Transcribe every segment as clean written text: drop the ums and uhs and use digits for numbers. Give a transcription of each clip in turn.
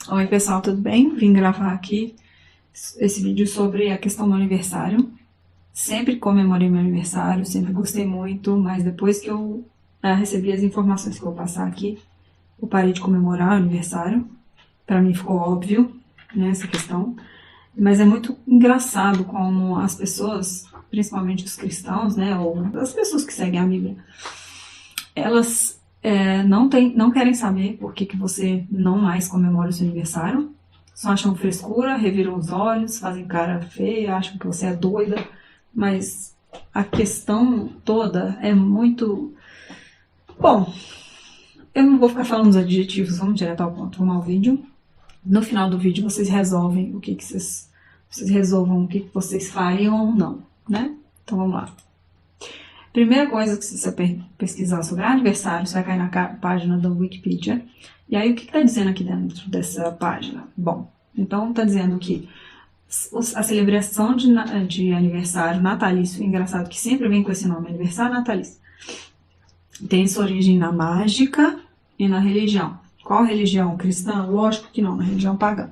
Oi pessoal, tudo bem? Vim gravar aqui esse vídeo sobre a questão do aniversário. Sempre comemorei meu aniversário, sempre gostei muito, mas depois que eu recebi as informações que eu vou passar aqui, eu parei de comemorar o aniversário. Para mim ficou óbvio, né, essa questão. Mas é muito engraçado como as pessoas, principalmente os cristãos, né, ou as pessoas que seguem a Bíblia, elas não querem saber por que você não mais comemora o seu aniversário. Só acham frescura, reviram os olhos, fazem cara feia, acham que você é doida. Mas a questão toda é muito... Bom, eu não vou ficar falando os adjetivos, vamos direto ao ponto, vamos ao vídeo. No final do vídeo vocês resolvem vocês resolvam o que vocês fariam ou não, né? Então vamos lá. Primeira coisa que você pesquisar sobre aniversário, você vai cair na página da Wikipedia. E aí o que está dizendo aqui dentro dessa página? Bom, então está dizendo que a celebração de aniversário natalício, engraçado que sempre vem com esse nome, aniversário natalício, tem sua origem na mágica e na religião. Qual religião? Cristã? Lógico que não, na religião pagã.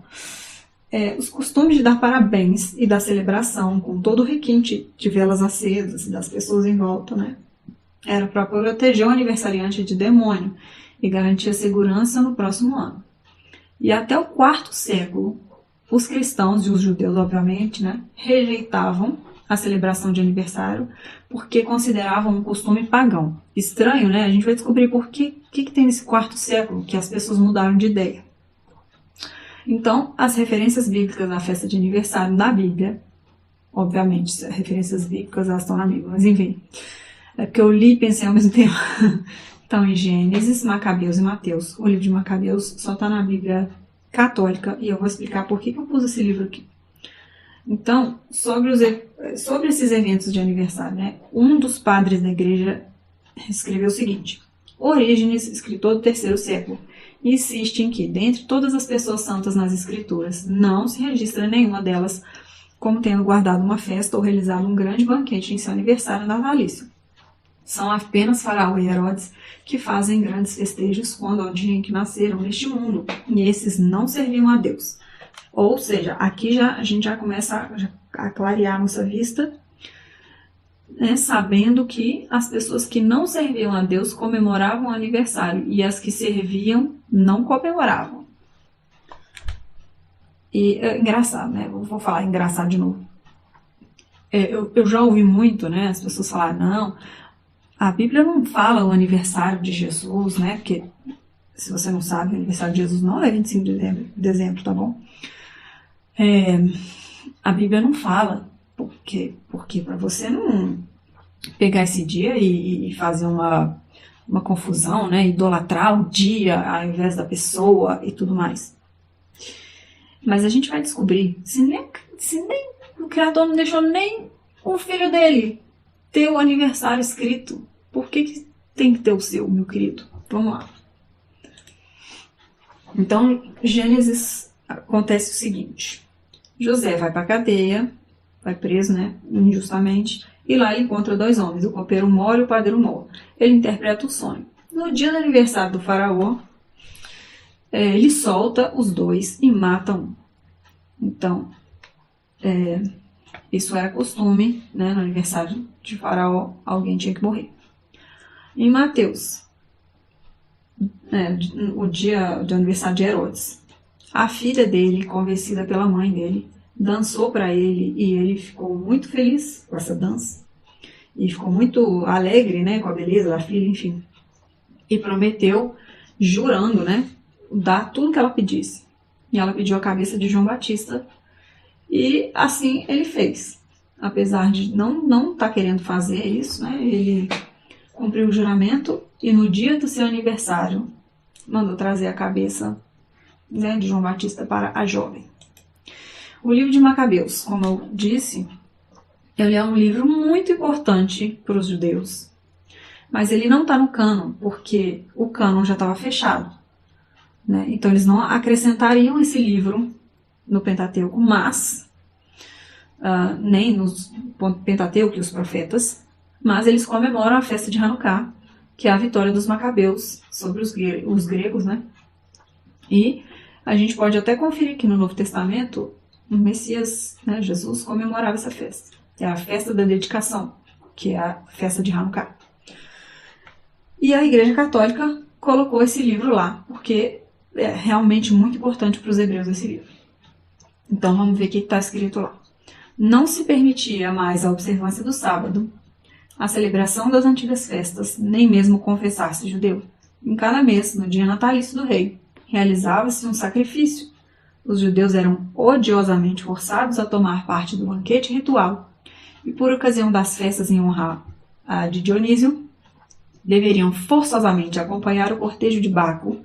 Os costumes de dar parabéns e da celebração, com todo o requinte de velas acesas e das pessoas em volta, né? Era para proteger o aniversariante de demônio e garantir a segurança no próximo ano. E até o quarto século, os cristãos e os judeus, obviamente, né, rejeitavam a celebração de aniversário porque consideravam um costume pagão. Estranho, né? A gente vai descobrir por que tem nesse quarto século que as pessoas mudaram de ideia. Então, as referências bíblicas na festa de aniversário na Bíblia, obviamente, referências bíblicas elas estão na Bíblia, mas enfim, é porque eu li e pensei ao mesmo tempo. Então, em Gênesis, Macabeus e Mateus. O livro de Macabeus só está na Bíblia católica e eu vou explicar por que eu pus esse livro aqui. Então, sobre esses eventos de aniversário, né, um dos padres da igreja escreveu o seguinte: Orígenes, escritor do terceiro século, insiste em que, dentre todas as pessoas santas nas escrituras, não se registra nenhuma delas como tendo guardado uma festa ou realizado um grande banquete em seu aniversário natalício. São apenas Faraó e Herodes que fazem grandes festejos quando ao dia em que nasceram neste mundo, e esses não serviam a Deus. Ou seja, aqui a gente já começa a clarear a nossa vista, né, sabendo que as pessoas que não serviam a Deus comemoravam o aniversário e as que serviam não comemoravam. E é engraçado, né? Vou falar engraçado de novo. Eu já ouvi muito, né, as pessoas falarem, não, a Bíblia não fala o aniversário de Jesus, né? Porque, se você não sabe, o aniversário de Jesus não é 25 de dezembro, tá bom? A Bíblia não fala, porque para você não pegar esse dia e fazer uma confusão, né? Idolatrar o dia ao invés da pessoa e tudo mais. Mas a gente vai descobrir, se nem o Criador não deixou nem o filho dele ter o aniversário escrito, por que tem que ter o seu, meu querido? Vamos lá. Então, Gênesis acontece o seguinte: José vai para a cadeia, vai preso, né, injustamente, e lá ele encontra dois homens, o copeiro Mor e o padeiro Mor. Ele interpreta o sonho. No dia do aniversário do faraó, ele solta os dois e mata um. Então, isso era costume, né, no aniversário de faraó, alguém tinha que morrer. Em Mateus, o dia do aniversário de Herodes, a filha dele, convencida pela mãe dele, dançou para ele e ele ficou muito feliz com essa dança e ficou muito alegre, né, com a beleza da filha, enfim, e prometeu, jurando, né, dar tudo que ela pedisse. E ela pediu a cabeça de João Batista e assim ele fez. Apesar de não estar querendo fazer isso, né, ele cumpriu o juramento e no dia do seu aniversário mandou trazer a cabeça, né, de João Batista para a jovem. O livro de Macabeus, como eu disse, ele é um livro muito importante para os judeus, mas ele não está no cânon, porque o cânon já estava fechado, né? Então eles não acrescentariam esse livro no Pentateuco, mas nem no Pentateuco e os profetas, mas eles comemoram a festa de Hanukkah, que é a vitória dos Macabeus sobre os gregos, né? E A gente pode até conferir que no Novo Testamento, o Messias, né, Jesus, comemorava essa festa. É a festa da dedicação, que é a festa de Hanukkah. E a Igreja Católica colocou esse livro lá, porque é realmente muito importante para os hebreus esse livro. Então vamos ver o que está escrito lá. Não se permitia mais a observância do sábado, a celebração das antigas festas, nem mesmo confessar-se judeu. Em cada mês, no dia natalício do rei, realizava-se um sacrifício. Os judeus eram odiosamente forçados a tomar parte do banquete ritual, e por ocasião das festas em honra de Dionísio, deveriam forçosamente acompanhar o cortejo de Baco,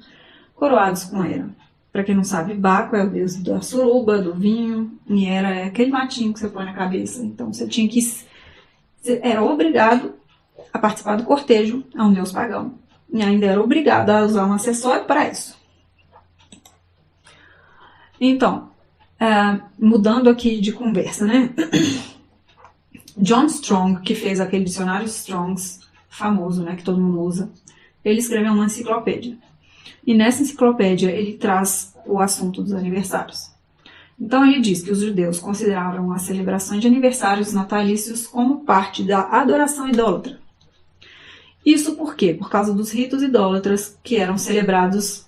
coroados com Hera. Para quem não sabe, Baco é o deus da suruba, do vinho, e Hera é aquele matinho que você põe na cabeça. Então você tinha que... Você era obrigado a participar do cortejo a um deus pagão. E ainda era obrigado a usar um acessório para isso. Então, mudando aqui de conversa, né? John Strong, que fez aquele dicionário Strongs famoso, né, que todo mundo usa, ele escreveu uma enciclopédia. E nessa enciclopédia ele traz o assunto dos aniversários. Então ele diz que os judeus consideravam as celebrações de aniversários natalícios como parte da adoração idólatra. Isso por quê? Por causa dos ritos idólatras que eram celebrados,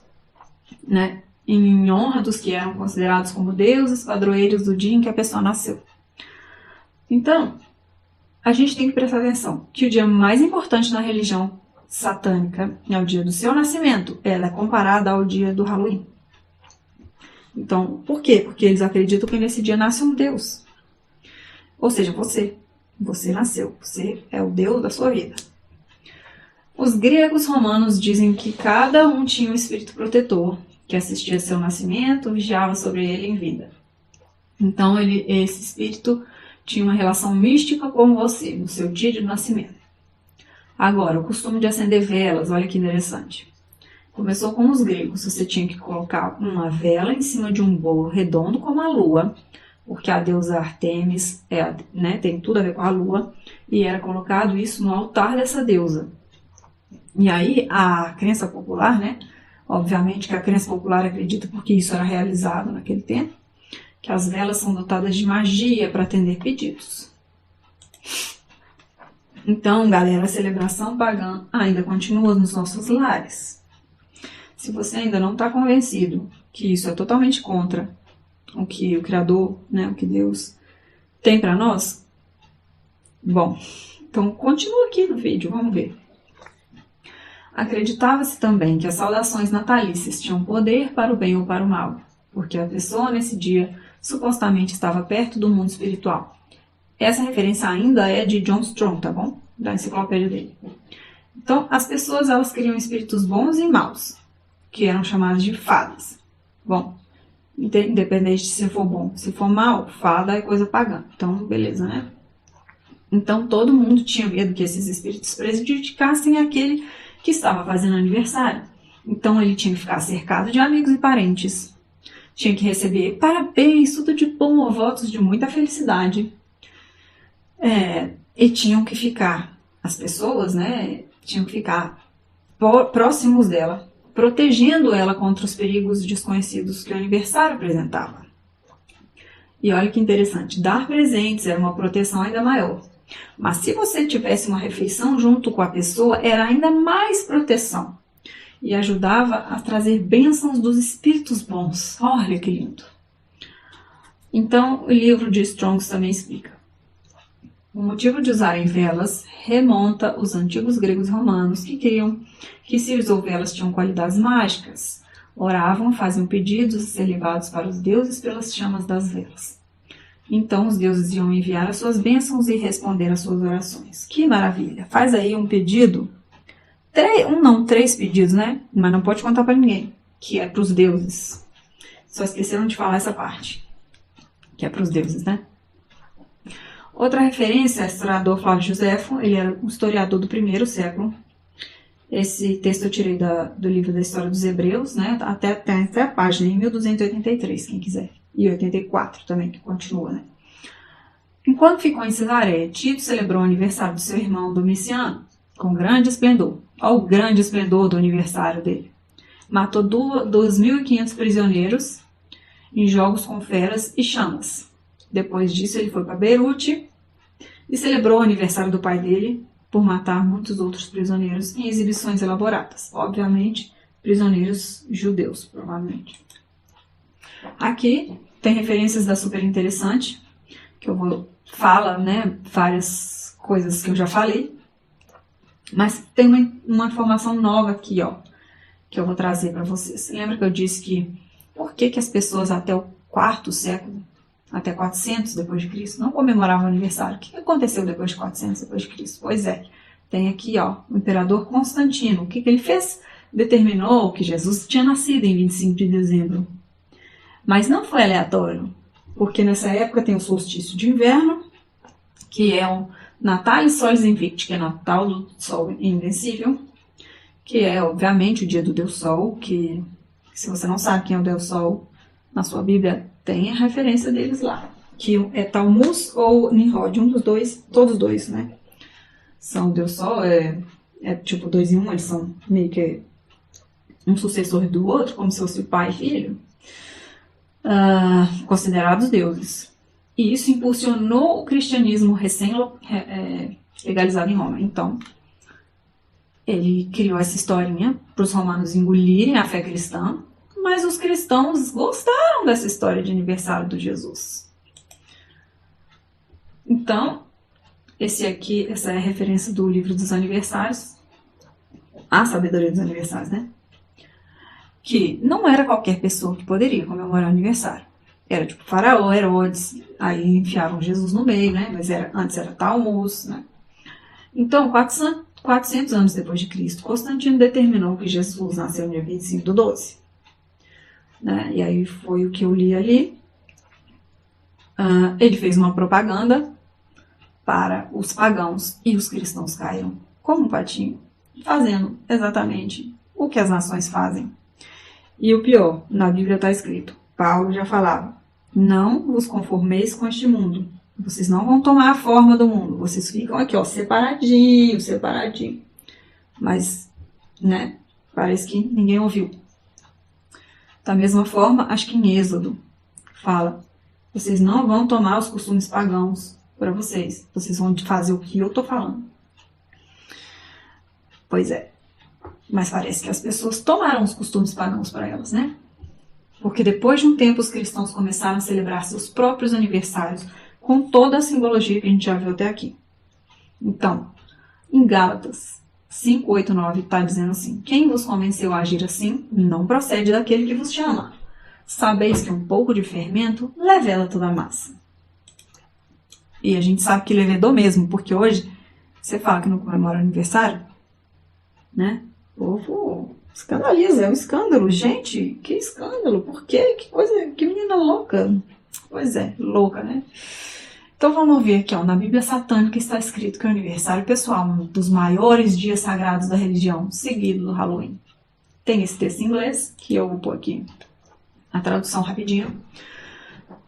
né, em honra dos que eram considerados como deuses, padroeiros do dia em que a pessoa nasceu. Então, a gente tem que prestar atenção que o dia mais importante na religião satânica é o dia do seu nascimento. Ela é comparada ao dia do Halloween. Então, por quê? Porque eles acreditam que nesse dia nasce um deus. Ou seja, você. Você nasceu. Você é o deus da sua vida. Os gregos romanos dizem que cada um tinha um espírito protetor que assistia seu nascimento, vigiava sobre ele em vida. Então, esse espírito tinha uma relação mística com você, no seu dia de nascimento. Agora, o costume de acender velas, olha que interessante. Começou com os gregos, você tinha que colocar uma vela em cima de um bolo redondo como a lua, porque a deusa Artemis tem tudo a ver com a lua, e era colocado isso no altar dessa deusa. E aí, a crença popular, né? Obviamente que a crença popular acredita porque isso era realizado naquele tempo, que as velas são dotadas de magia para atender pedidos. Então, galera, a celebração pagã ainda continua nos nossos lares. Se você ainda não está convencido que isso é totalmente contra o que o Criador, né, o que Deus tem para nós, bom, então continua aqui no vídeo, vamos ver. Acreditava-se também que as saudações natalícias tinham poder para o bem ou para o mal, porque a pessoa nesse dia supostamente estava perto do mundo espiritual. Essa referência ainda é de John Strong, tá bom? Da enciclopédia dele. Então, as pessoas, elas criam espíritos bons e maus, que eram chamados de fadas. Bom, independente de se for bom, se for mal, fada é coisa pagã. Então, beleza, né? Então, todo mundo tinha medo que esses espíritos prejudicassem aquele que estava fazendo aniversário. Então, ele tinha que ficar cercado de amigos e parentes. Tinha que receber parabéns, tudo de bom, votos de muita felicidade. E tinham que ficar, as pessoas, né, tinham que ficar próximos dela, protegendo ela contra os perigos desconhecidos que o aniversário apresentava. E olha que interessante, dar presentes era uma proteção ainda maior. Mas se você tivesse uma refeição junto com a pessoa, era ainda mais proteção. E ajudava a trazer bênçãos dos espíritos bons. Olha que lindo. Então, o livro de Strongs também explica. O motivo de usarem velas remonta os antigos gregos e romanos que criam que se usou velas tinham qualidades mágicas. Oravam, faziam pedidos e ser levados para os deuses pelas chamas das velas. Então os deuses iam enviar as suas bênçãos e responder às suas orações. Que maravilha! Faz aí um pedido, três pedidos, né? Mas não pode contar para ninguém, que é para os deuses. Só esqueceram de falar essa parte, que é para os deuses, né? Outra referência é o historiador Flávio Josefo, ele era um historiador do primeiro século. Esse texto eu tirei do livro da História dos Hebreus, né? Até a página, em 1283, quem quiser. E 84 também, que continua, né? Enquanto ficou em Cesareia, Tito celebrou o aniversário do seu irmão Domiciano com grande esplendor. Olha o grande esplendor do aniversário dele. matou 2.500 prisioneiros em jogos com feras e chamas. Depois disso, ele foi para Beirute e celebrou o aniversário do pai dele por matar muitos outros prisioneiros em exibições elaboradas. Obviamente, prisioneiros judeus, provavelmente. Aqui tem referências da Super Interessante, que eu vou falar, né, várias coisas que eu já falei, mas tem uma informação nova aqui, ó, que eu vou trazer para vocês. Lembra que eu disse que por que as pessoas até o quarto século, até 400 depois de Cristo, não comemoravam o aniversário? O que aconteceu depois de 400 depois de Cristo? Pois é, tem aqui, ó, o imperador Constantino. O que ele fez? Determinou que Jesus tinha nascido em 25 de dezembro. Mas não foi aleatório, porque nessa época tem o solstício de inverno, que é o Natalis Solis Invicti, que é Natal do Sol Invencível, que é, obviamente, o dia do Deus Sol, que, se você não sabe quem é o Deus Sol, na sua Bíblia tem a referência deles lá, que é Tammuz ou Nimrod, um dos dois, todos dois, né? São o Deus Sol, é tipo 2 em 1, eles são meio que um sucessor do outro, como se fosse o pai e filho, considerados deuses. E isso impulsionou o cristianismo recém-legalizado em Roma. Então, ele criou essa historinha para os romanos engolirem a fé cristã, mas os cristãos gostaram dessa história de aniversário do Jesus. Então, essa é a referência do livro dos aniversários, a sabedoria dos aniversários, né? Que não era qualquer pessoa que poderia comemorar o aniversário. Era tipo Faraó, Herodes, aí enfiavam Jesus no meio, né? Mas antes era Tammuz, né? Então, 400 anos depois de Cristo, Constantino determinou que Jesus nasceu no dia 25/12. Né? E aí foi o que eu li ali. Ele fez uma propaganda para os pagãos e os cristãos caíram como um patinho, fazendo exatamente o que as nações fazem. E o pior, na Bíblia está escrito, Paulo já falava, não vos conformeis com este mundo. Vocês não vão tomar a forma do mundo. Vocês ficam aqui, ó, separadinho. Mas, né, parece que ninguém ouviu. Da mesma forma, acho que em Êxodo fala, vocês não vão tomar os costumes pagãos para vocês. Vocês vão fazer o que eu estou falando. Pois é. Mas parece que as pessoas tomaram os costumes pagãos para elas, né? Porque depois de um tempo os cristãos começaram a celebrar seus próprios aniversários com toda a simbologia que a gente já viu até aqui. Então, em Gálatas 5:8-9 está dizendo assim, quem vos convenceu a agir assim, não procede daquele que vos chama. Sabeis que um pouco de fermento levela toda a massa. E a gente sabe que levedou mesmo, porque hoje você fala que não comemora aniversário, né? O povo escandaliza, é um escândalo. Gente, que escândalo, por quê? Que coisa, que menina louca. Pois é, louca, né? Então vamos ver aqui, ó, na Bíblia Satânica está escrito que o aniversário pessoal é um dos maiores dias sagrados da religião, seguido do Halloween. Tem esse texto em inglês, que eu vou pôr aqui a tradução rapidinho.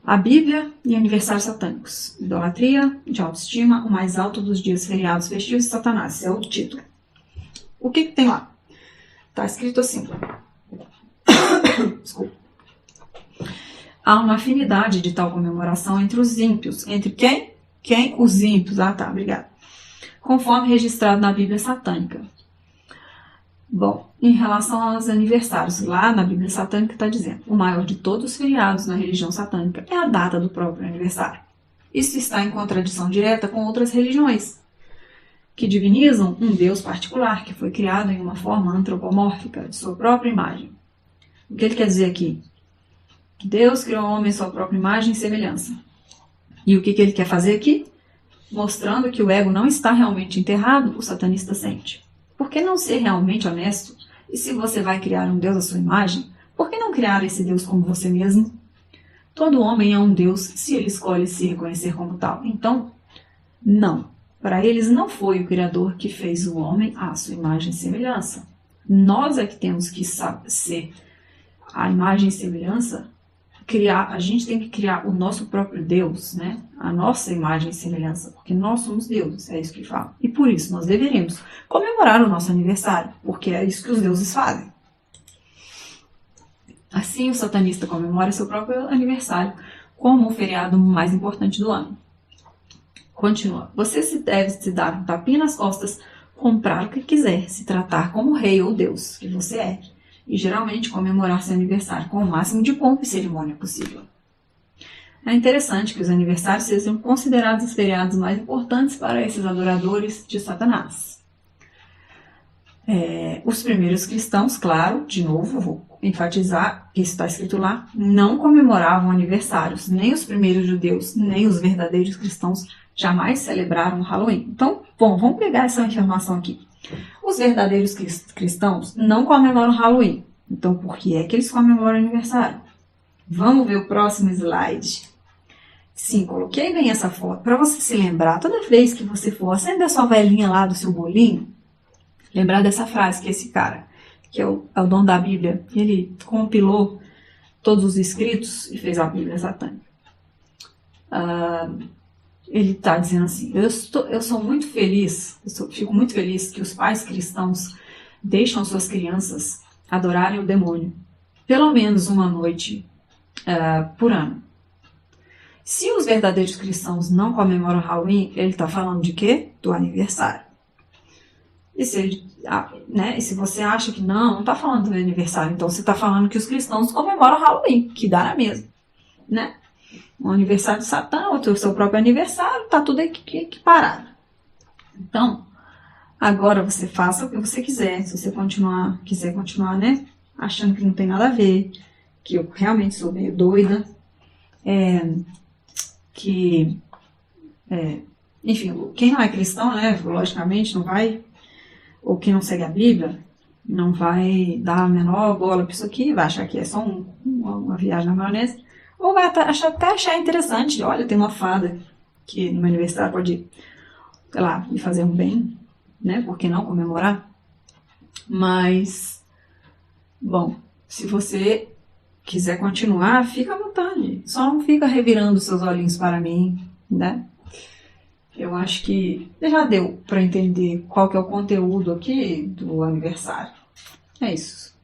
A Bíblia e aniversários satânicos. Idolatria, de autoestima, o mais alto dos dias feriados festivos de Satanás. Esse é o título. O que tem lá? Está escrito assim. Desculpa. Há uma afinidade de tal comemoração entre os ímpios. Entre quem? Quem? Os ímpios. Ah, tá, obrigada. Conforme registrado na Bíblia Satânica. Bom, em relação aos aniversários, lá na Bíblia Satânica está dizendo, o maior de todos os feriados na religião satânica é a data do próprio aniversário. Isso está em contradição direta com outras religiões, que divinizam um Deus particular que foi criado em uma forma antropomórfica, de sua própria imagem. O que ele quer dizer aqui? Que Deus criou o homem em sua própria imagem e semelhança. E o que ele quer fazer aqui? Mostrando que o ego não está realmente enterrado, o satanista sente. Por que não ser realmente honesto? E se você vai criar um Deus à sua imagem, por que não criar esse Deus como você mesmo? Todo homem é um Deus se ele escolhe se reconhecer como tal. Então, não. Para eles não foi o Criador que fez o homem à sua imagem e semelhança. Nós é que temos que ser a imagem e semelhança, a gente tem que criar o nosso próprio Deus, né? A nossa imagem e semelhança, porque nós somos deuses, é isso que fala. E por isso nós deveríamos comemorar o nosso aniversário, porque é isso que os deuses fazem. Assim, o satanista comemora seu próprio aniversário como o feriado mais importante do ano. Continua. Você deve se dar um tapinha nas costas, comprar o que quiser, se tratar como rei ou deus que você é, e geralmente comemorar seu aniversário com o máximo de pompa e cerimônia possível. É interessante que os aniversários sejam considerados os feriados mais importantes para esses adoradores de Satanás. Os primeiros cristãos, claro, de novo, vou enfatizar que isso está escrito lá, não comemoravam aniversários. Nem os primeiros judeus, nem os verdadeiros cristãos jamais celebraram o Halloween. Então, bom, vamos pegar essa informação aqui. Os verdadeiros cristãos não comemoram Halloween. Então, por que é que eles comemoram aniversário? Vamos ver o próximo slide. Sim, coloquei bem essa foto para você se lembrar. Toda vez que você for acender a sua velhinha lá do seu bolinho, lembrar dessa frase que esse cara, que é o dono da Bíblia, ele compilou todos os escritos e fez a Bíblia satânica. Ele está dizendo assim, eu sou muito feliz, fico muito feliz que os pais cristãos deixam suas crianças adorarem o demônio, pelo menos uma noite por ano. Se os verdadeiros cristãos não comemoram Halloween, ele está falando de quê? Do aniversário. E se você acha que não está falando do aniversário, então você está falando que os cristãos comemoram Halloween, que dá na mesma, né? O aniversário de Satã, o seu próprio aniversário, está tudo equiparado. Então, agora você faça o que você quiser. Se você quiser continuar, né, achando que não tem nada a ver, que eu realmente sou meio doida, enfim, quem não é cristão, né, logicamente não vai, ou quem não segue a Bíblia, não vai dar a menor bola para isso aqui, vai achar que é só uma viagem na maionese, ou vai até achar interessante. Olha, tem uma fada que no meu aniversário pode, sei lá, me fazer um bem, né, por que não comemorar? Mas, bom, se você quiser continuar, fica à vontade, só não fica revirando seus olhinhos para mim, né? Eu acho que já deu para entender qual que é o conteúdo aqui do aniversário. É isso.